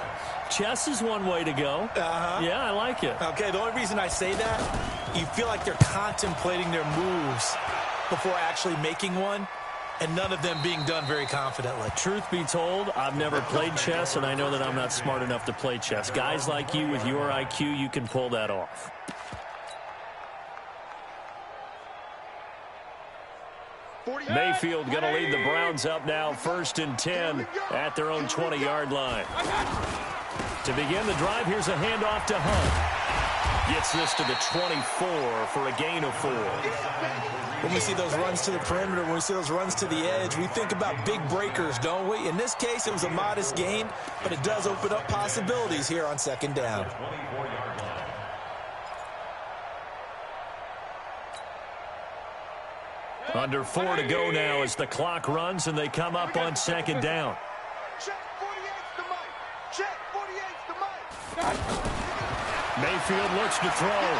Chess is one way to go. Yeah, I like it. Okay, the only reason I say that, you feel like they're contemplating their moves before actually making one, and none of them being done very confidently. Truth be told, I've never played chess, and I know that I'm not smart enough to play chess. Guys like you with your IQ, you can pull that off. Mayfield going to lead the Browns up now, 1st and 10 at their own 20-yard line. To begin the drive, here's a handoff to Hunt. Gets this to the 24 for a gain of 4. When we see those runs to the perimeter, when we see those runs to the edge, we think about big breakers, don't we? In this case, it was a modest gain, but it does open up possibilities here on 2nd down. Under 4 to go now as the clock runs and they come up on 2nd down. Check 48's the mic. Check 48's the mic. Mayfield looks to throw.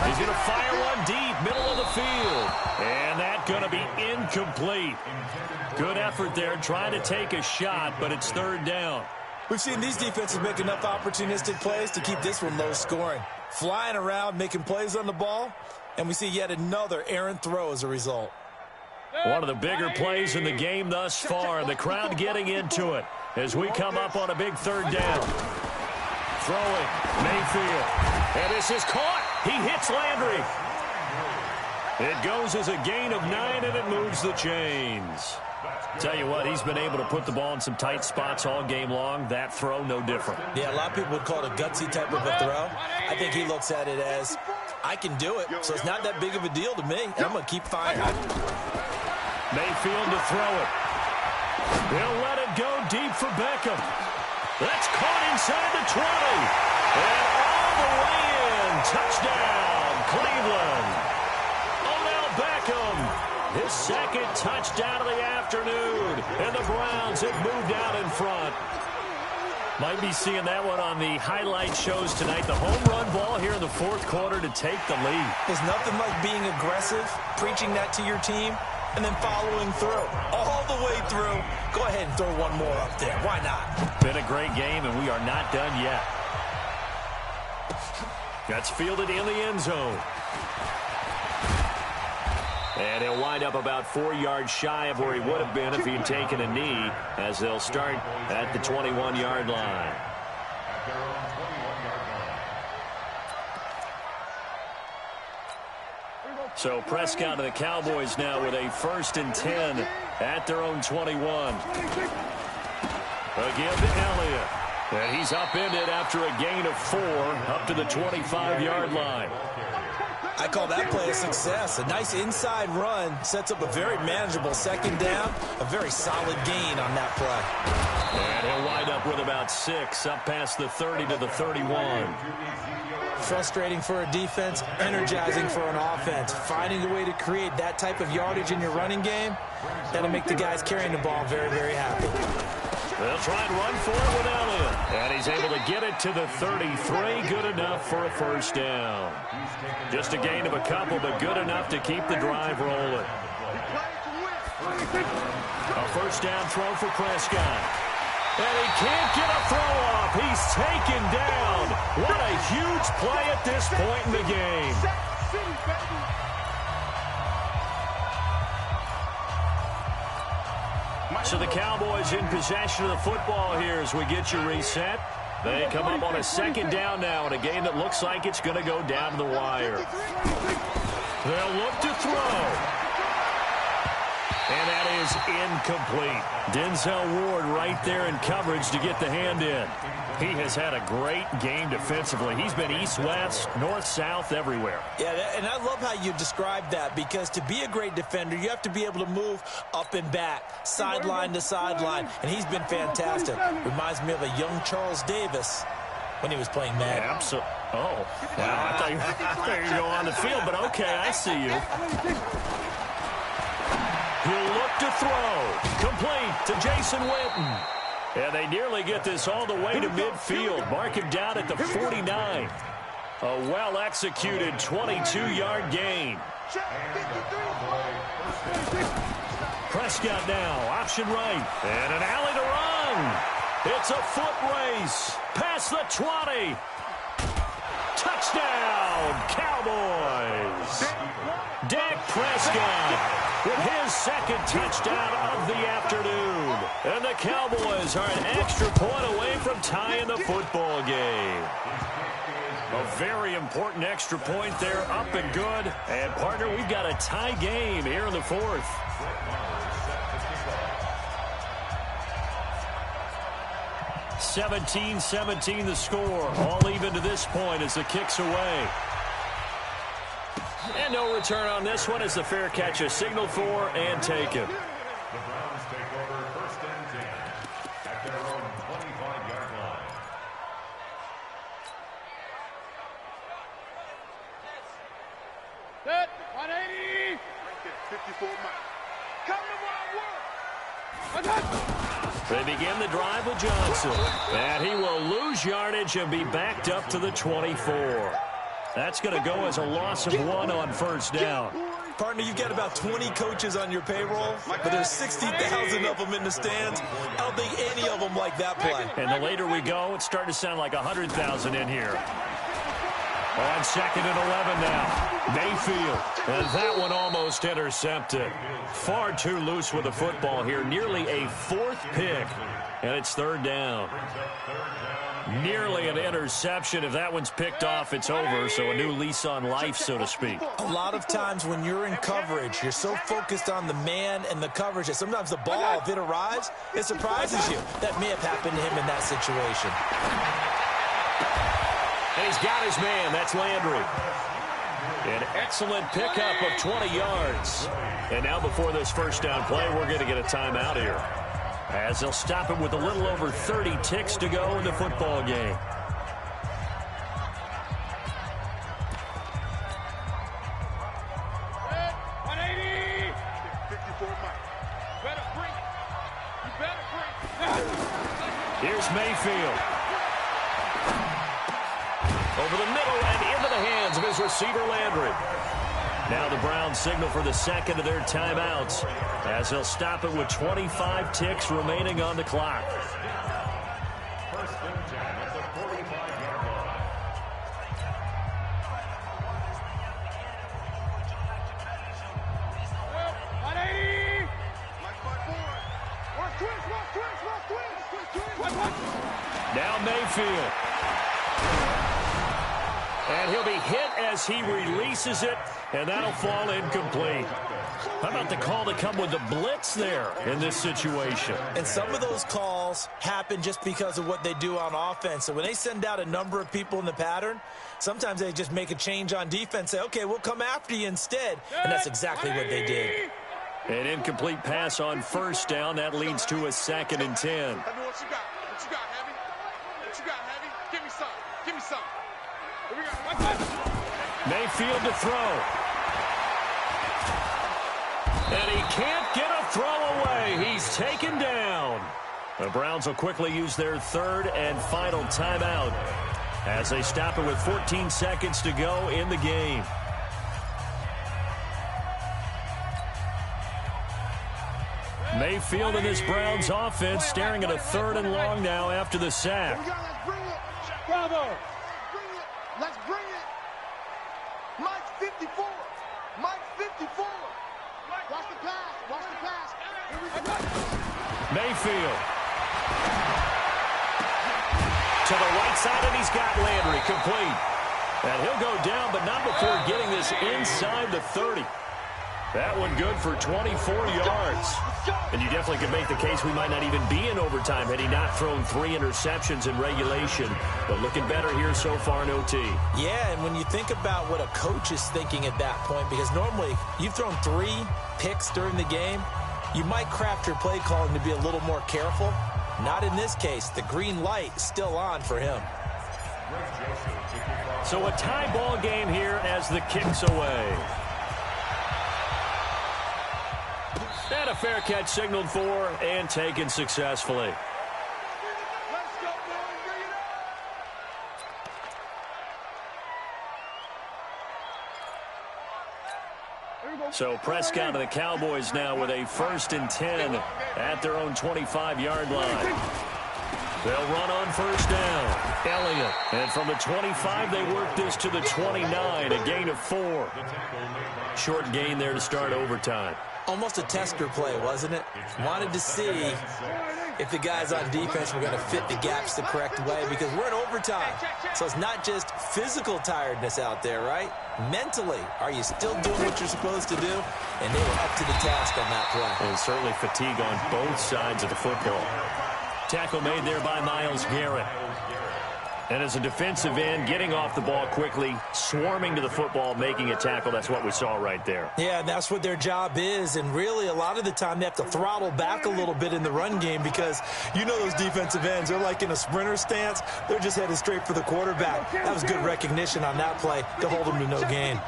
He's going to fire one deep, middle of the field. And that's going to be incomplete. Good effort there, trying to take a shot, but it's 3rd down. We've seen these defenses make enough opportunistic plays to keep this one low scoring. Flying around, making plays on the ball, and we see yet another errant throw as a result. One of the bigger plays in the game thus far. The crowd getting into it as we come up on a big 3rd down. Throwing, Mayfield. And this is caught. He hits Landry. It goes as a gain of 9, and it moves the chains. Tell you what, he's been able to put the ball in some tight spots all game long. That throw, no different. Yeah, a lot of people would call it a gutsy type of a throw. I think he looks at it as, I can do it, so it's not that big of a deal to me, and I'm going to keep firing. Mayfield to throw it. He'll let it go deep for Beckham. That's caught inside the 20. And all the way in. Touchdown, Cleveland. Odell Beckham, his 2nd touchdown of the afternoon. And the Browns have moved out in front. Might be seeing that one on the highlight shows tonight. The home run ball here in the 4th quarter to take the lead. There's nothing like being aggressive, preaching that to your team, and then following through. All the way through. Go ahead and throw one more up there. Why not? Been a great game, and we are not done yet. That's fielded in the end zone. And he'll wind up about 4 yards shy of where he would have been if he had taken a knee, as they'll start at the 21-yard line. So Prescott and the Cowboys now with a 1st and 10 at their own 21. Again to Elliott. And he's upended after a gain of 4 up to the 25-yard line. I call that play a success. A nice inside run sets up a very manageable 2nd down. A very solid gain on that play. And he'll wind up with about 6 up past the 30 to the 31. Frustrating for a defense, energizing for an offense. Finding a way to create that type of yardage in your running game, that'll make the guys carrying the ball very, very happy. They'll try and run for it with Elliott. And he's able to get it to the 33. Good enough for a first down. Just a gain of a couple, but good enough to keep the drive rolling. A first down throw for Prescott. And he can't get a throw off. He's taken down. What a huge play at this point in the game. So the Cowboys in possession of the football here as we get you reset. They come up on a second down now in a game that looks like it's going to go down to the wire. They'll look to throw. And that is incomplete. Denzel Ward right there in coverage to get the hand in. He has had a great game defensively. He's been east-west, north-south, everywhere. Yeah, and I love how you described that, because to be a great defender, you have to be able to move up and back, sideline to sideline, and he's been fantastic. Reminds me of a young Charles Davis when he was playing Madden. Yeah, absolutely. Oh, wow. I thought you were going on the field, but okay, I see you. He'll look to throw. Complete to Jason Witten. And they nearly get this all the way to midfield. Mark him down at the 49. A well-executed 22-yard gain. Prescott now, option right. And an alley to run. It's a foot race. Past the 20. Touchdown, Cowboys. Dak Prescott with his second touchdown of the afternoon. And the Cowboys are an extra point away from tying the football game. A very important extra point there, up and good. And, partner, we've got a tie game here in the fourth. (17-17) the score. All even to this point as the kick's away. And no return on this one as the fair catch is signaled for and taken. The Browns take over first and 10 at their own 25-yard line. Set, 180. Right there, 54 miles. Come to wild work. They begin the drive with Johnson. And he will lose yardage and be backed up to the 24. That's going to go as a loss of 1 on first down. Partner, you've got about 20 coaches on your payroll, but there's 60,000 of them in the stands. I don't think any of them like that play. And the later we go, it's starting to sound like 100,000 in here. On second and 11 now. Mayfield. And that one almost intercepted. Far too loose with the football here. Nearly a fourth pick. And it's third down. Nearly an interception. If that one's picked off, it's over. So a new lease on life, so to speak. A lot of times when you're in coverage, you're so focused on the man and the coverage that sometimes the ball, if it arrives, it surprises you. That may have happened to him in that situation. And he's got his man. That's Landry. An excellent pickup of 20 yards. And now before this first down play, we're going to get a timeout here, as they'll stop it with a little over 30 ticks to go in the football game. Set, 180. 54 miles. Better bring it. You better bring it. Here's Mayfield. Over the middle and into the hands of his receiver, Landry. Now the Browns signal for the second of their timeouts, as they'll stop it with 25 ticks remaining on the clock. First and 10 at the 45-yard line. Set, 180. Like my boy. Watch twist, watch twist, watch twist. Watch, watch. Now Mayfield. And he'll be hit as he releases it, and that'll fall incomplete. How about the call to come with the blitz there in this situation? And some of those calls happen just because of what they do on offense. So when they send out a number of people in the pattern, sometimes they just make a change on defense, say, okay, we'll come after you instead. And that's exactly what they did. An incomplete pass on first down. That leads to a second and 10. What you got? What you got, Heavy? What you got, Heavy? Give me some. Give me some. Here we go. Watch this. Mayfield to throw. And he can't get a throw away. He's taken down. The Browns will quickly use their third and final timeout as they stop it with 14 seconds to go in the game. Mayfield and this Browns offense staring at a 3rd and long now after the sack. Bravo. Let's bring it. Mike's 54. Mike's 54. Watch the pass. Watch the pass. Here we go. Mayfield. To the right side, and he's got Landry complete. And he'll go down, but not before getting this inside the 30. That one good for 24 yards. And you definitely could make the case we might not even be in overtime had he not thrown 3 interceptions in regulation. But looking better here so far in OT. Yeah, and when you think about what a coach is thinking at that point, because normally you've thrown 3 picks during the game, you might craft your play calling to be a little more careful. Not in this case. The green light is still on for him. So a tie ball game here as the kick's away. And a fair catch signaled for and taken successfully. So Prescott and the Cowboys now with a 1st and 10 at their own 25-yard line. They'll run on 1st down. Elliott. And from the 25, they work this to the 29, a gain of 4. Short gain there to start overtime. Almost a tester play, wasn't it? Wanted to see if the guys on defense were going to fit the gaps the correct way, because we're in overtime. So it's not just physical tiredness out there, right? Mentally, are you still doing what you're supposed to do? And they were up to the task on that play. And certainly fatigue on both sides of the football. Tackle made there by Myles Garrett. And as a defensive end, getting off the ball quickly, swarming to the football, making a tackle, that's what we saw right there. Yeah, and that's what their job is. And really, a lot of the time, they have to throttle back a little bit in the run game because you know those defensive ends, they're like in a sprinter stance. They're just headed straight for the quarterback. That was good recognition on that play to hold them to no gain.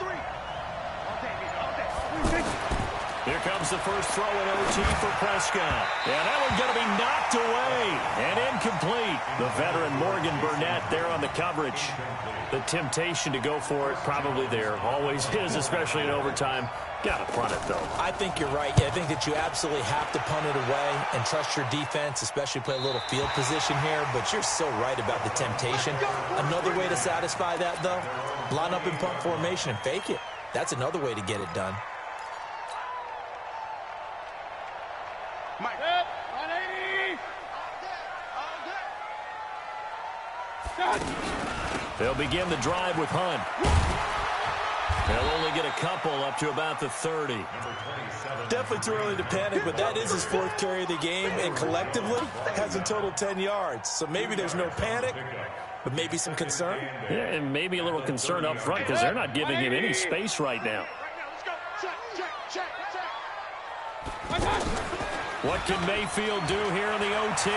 Here comes the first throw in OT for Prescott. Yeah, that one's going to be knocked away and incomplete. The veteran Morgan Burnett there on the coverage. The temptation to go for it probably there. Always is, especially in overtime. Got to punt it, though. I think you're right. I think that you absolutely have to punt it away and trust your defense, especially play a little field position here. But you're so right about the temptation. Another way to satisfy that, though, line up in punt formation and fake it. That's another way to get it done. Mike. 180. They'll begin the drive with Hunt. They'll only get a couple up to about the 30. Definitely too early to panic, but that is his 4th carry of the game, and collectively has a total 10 yards. So maybe there's no panic, but maybe some concern. Yeah, and maybe a little concern up front because they're not giving him any space right now. What can Mayfield do here in the OT?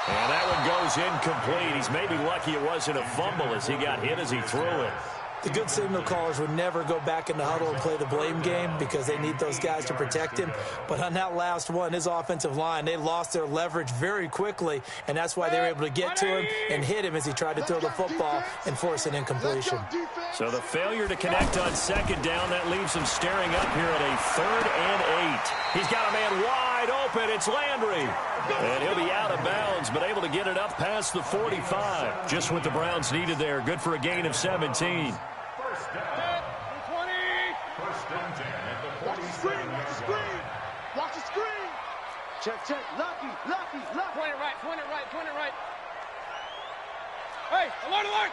And that one goes incomplete. He's maybe lucky it wasn't a fumble as he got hit as he threw it. The good signal callers would never go back in the huddle and play the blame game because they need those guys to protect him. But on that last one, his offensive line, they lost their leverage very quickly, and that's why they were able to get to him and hit him as he tried to throw the football and force an incompletion. So the failure to connect on 2nd down, that leaves him staring up here at a 3rd and 8. He's got a man wide open. It's Landry. And he'll be out of bounds, but able to get it up past the 45. Just what the Browns needed there. Good for a gain of 17. Watch the screen. Check. Lucky. Point it right. Hey, alert.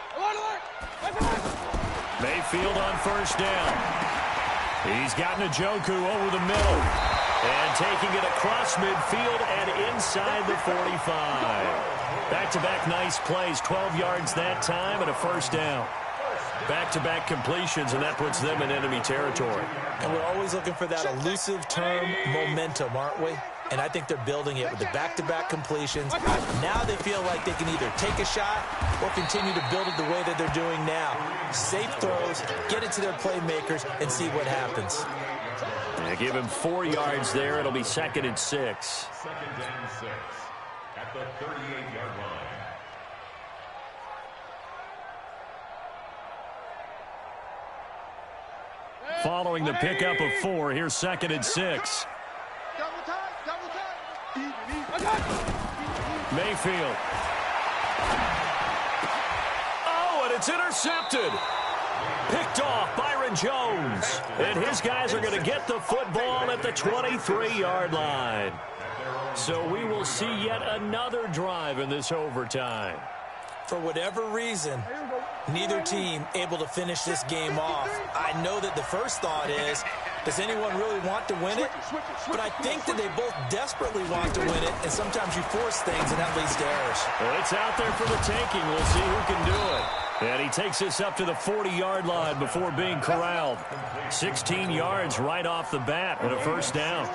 Mayfield on 1st down. He's got Njoku over the middle. And taking it across midfield and inside the 45. Back-to-back nice plays. 12 yards that time and a 1st down. Back-to-back completions, and that puts them in enemy territory. And we're always looking for that elusive term momentum, aren't we? And I think they're building it with the back-to-back completions. Now they feel like they can either take a shot or continue to build it the way that they're doing now. Safe throws, get it to their playmakers, and see what happens. Yeah, give him 4 yards there. It'll be 2nd and 6. 2nd and 6 at the 38-yard line. Following the pickup of 4, here's 2nd and 6. Mayfield. Oh, and it's intercepted. Picked off Byron Jones. And his guys are going to get the football at the 23-yard line. So we will see yet another drive in this overtime. For whatever reason, neither team able to finish this game off. I know that the first thought is, does anyone really want to win it? But I think that they both desperately want to win it, and sometimes you force things, and that leads to errors. Well, it's out there for the taking. We'll see who can do it. And he takes us up to the 40-yard line before being corralled. 16 yards right off the bat and a first down.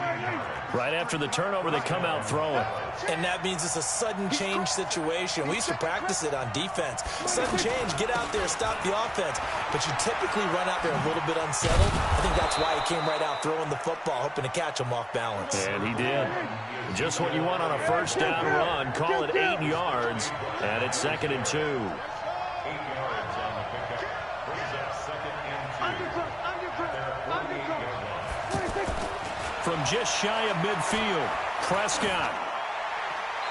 Right after the turnover, they come out throwing. And that means it's a sudden change situation. We used to practice it on defense. Sudden change, get out there, stop the offense. But you typically run out there a little bit unsettled. I think that's why he came right out throwing the football, hoping to catch him off balance. And he did. Just what you want on a first down run. Call it 8 yards, and it's 2nd and 2. 8 yards on the pickup. Brings up 2nd and 2. From just shy of midfield, Prescott.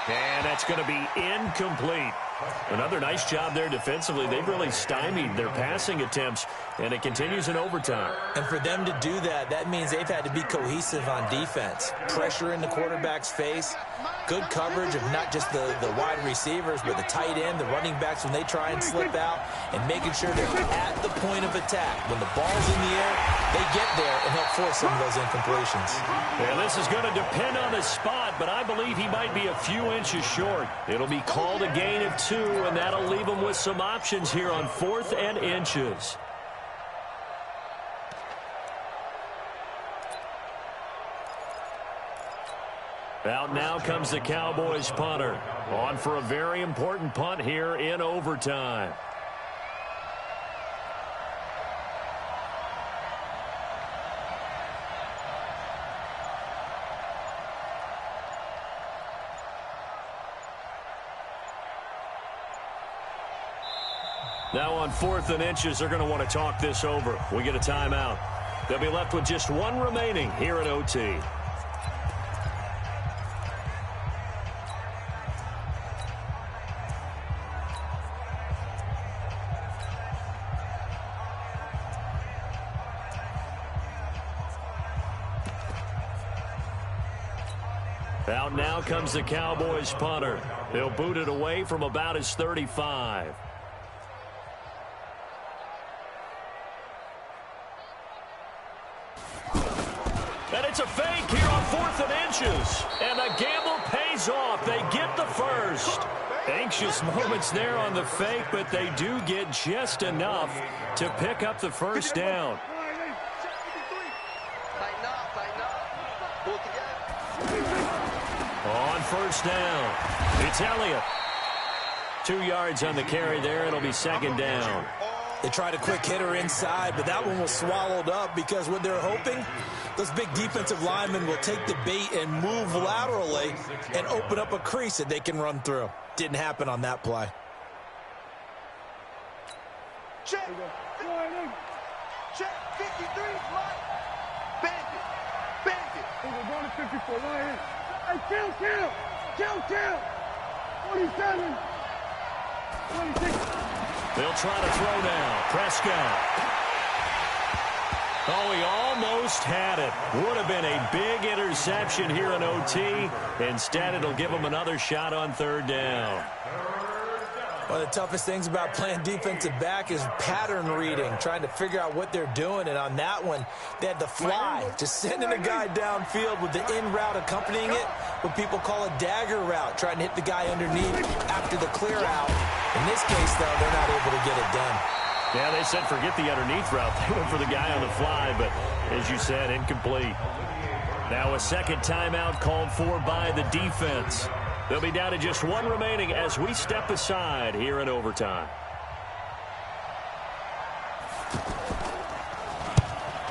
And that's going to be incomplete. Another nice job there defensively. They've really stymied their passing attempts, and it continues in overtime. And for them to do that, that means they've had to be cohesive on defense. Pressure in the quarterback's face, good coverage of not just the wide receivers, but the tight end, the running backs when they try and slip out, and making sure they're at the point of attack. When the ball's in the air, they get there and help force some of those incompletions. And this is going to depend on the spot, but I believe he might be a few inches short. It'll be called a gain of 2, and that'll leave him with some options here on 4th and inches. Out now comes the Cowboys punter. On for a very important punt here in overtime. Now on 4th and inches, they're going to want to talk this over. We get a timeout. They'll be left with just 1 remaining here at OT. Out now comes the Cowboys punter. He'll boot it away from about his 35. And it's a fake here on 4th and inches. And the gamble pays off. They get the first. Anxious moments there on the fake, but they do get just enough to pick up the first down. On first down, it's Elliott. 2 yards on the carry there. It'll be 2nd down. They tried a quick hitter inside, but that one was swallowed up because what they're hoping, those big defensive linemen will take the bait and move laterally and open up a crease that they can run through. Didn't happen on that play. Check. Check. 53. Bandit. We're going to 54. Right here. Hey, kill. 47. 26. They'll try to throw now. Prescott. Oh, he almost had it. Would have been a big interception here in OT. Instead, it'll give him another shot on 3rd down. One of the toughest things about playing defensive back is pattern reading, trying to figure out what they're doing. And on that one, they had the fly, just sending a guy downfield with the in route accompanying it, what people call a dagger route, trying to hit the guy underneath after the clear out. In this case, though, they're not able to get it done. Yeah, they said forget the underneath route. They went for the guy on the fly, but as you said, incomplete. Now a second timeout called for by the defense. They'll be down to just one remaining as we step aside here in overtime.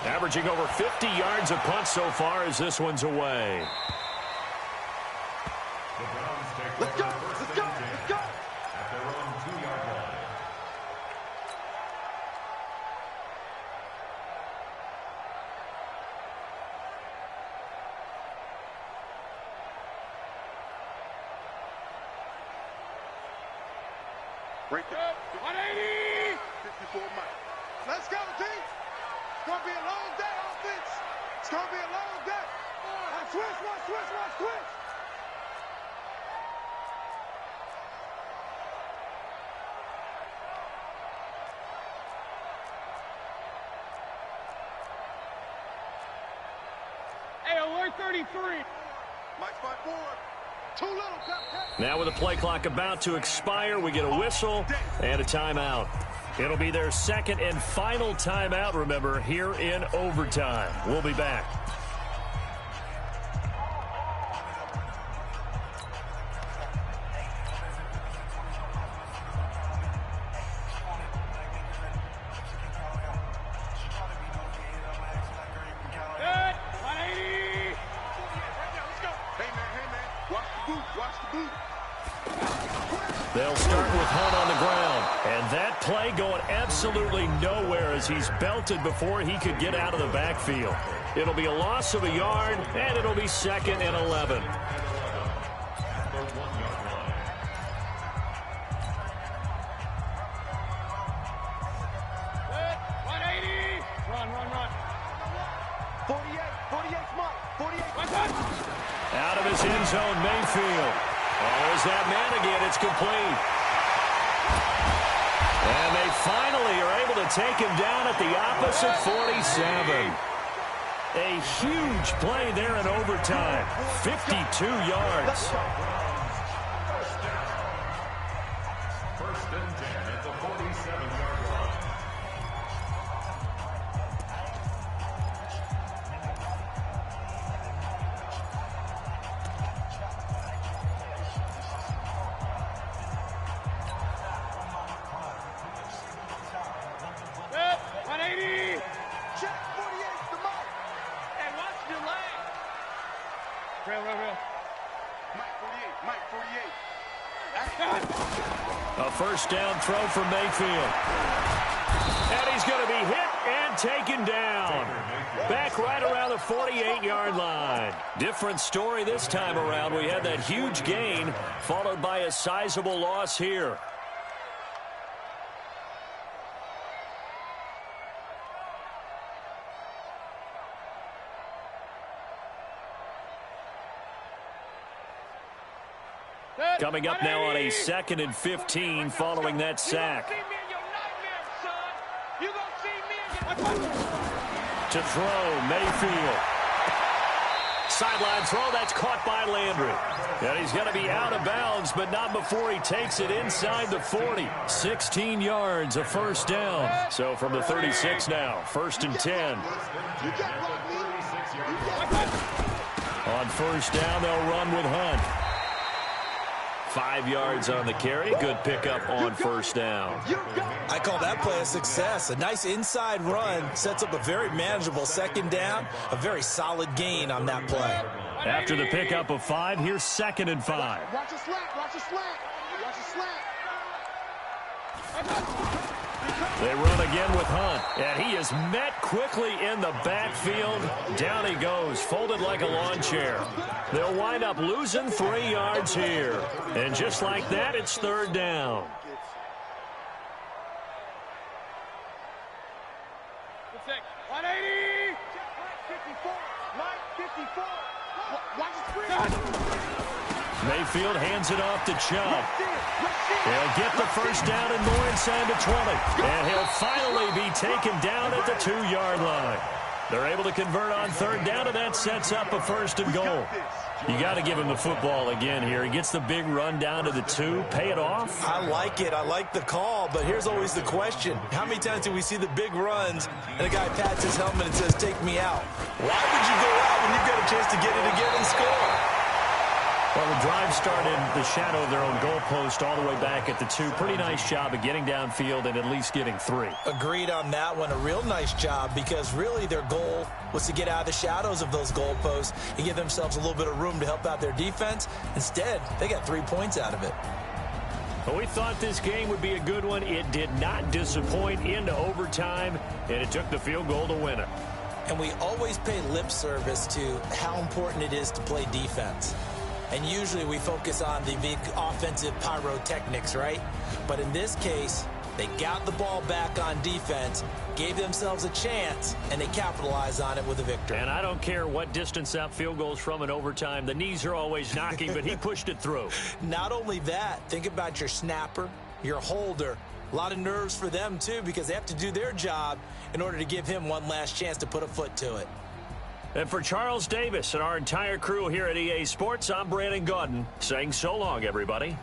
Averaging over 50 yards a punt so far as this one's away. Let's go, let's go, let's go. At their own 2-yard line. Break it. 180. 54 miles. Let's go, team. It's going to be a long day, offense. It's going to be a long day. One switch, one switch, one switch. Hey, alert 33. Mike 5-4. Too little, now with the play clock about to expire, we get a whistle and a timeout. It'll be their second and final timeout, remember, here in overtime. We'll be back. They'll start with Hunt on the ground. And that play going absolutely nowhere as he's belted before he could get out of the backfield. It'll be a loss of a yard, and it'll be second and 11. Out of his end zone, Mayfield. Oh, there's that man again. It's complete. And they finally are able to take him down at the opposite 47. A huge play there in overtime. 52 yards. First and 10 at the 47-yard line. A first down throw for Mayfield. And he's going to be hit and taken down. Back right around the 48-yard line. Different story this time around. We had that huge gain followed by a sizable loss here. Coming up now on a 2nd and 15 following that sack. To throw, Mayfield. Sideline throw, that's caught by Landry. And he's going to be out of bounds, but not before he takes it inside the 40. 16 yards, a first down. So from the 36 now, 1st and 10. On first down, they'll run with Hunt. 5 yards on the carry. Good pickup on first down. I call that play a success. A nice inside run sets up a very manageable second down. A very solid gain on that play. After the pickup of 5, here's 2nd and 5. Watch a slant, watch a slant, watch a slant. They run again with Hunt, and he is met quickly in the backfield. Down he goes, folded like a lawn chair. They'll wind up losing 3 yards here. And just like that, it's 3rd down. Mayfield hands it off to Chubb. He'll get the first down and more inside the 20. And he'll finally be taken down at the 2-yard line. They're able to convert on third down, and that sets up a 1st and goal. You got to give him the football again here. He gets the big run down to the 2. Pay it off. I like it. I like the call, but here's always the question. How many times do we see the big runs and a guy pats his helmet and says, take me out? Why would you go out when you've got a chance to get it again and score? Well, the drive started the shadow of their own goalpost all the way back at the 2. Pretty nice job of getting downfield and at least getting 3. Agreed on that one. A real nice job because really their goal was to get out of the shadows of those goalposts and give themselves a little bit of room to help out their defense. Instead, they got 3 points out of it. Well, we thought this game would be a good one. It did not disappoint into overtime, and it took the field goal to win it. And we always pay lip service to how important it is to play defense. And usually we focus on the big offensive pyrotechnics, right? But in this case, they got the ball back on defense, gave themselves a chance, and they capitalized on it with a victory. And I don't care what distance that field goes from in overtime. The knees are always knocking, but he pushed it through. Not only that, think about your snapper, your holder. A lot of nerves for them, too, because they have to do their job in order to give him one last chance to put a foot to it. And for Charles Davis and our entire crew here at EA Sports, I'm Brandon Gaudin saying so long, everybody.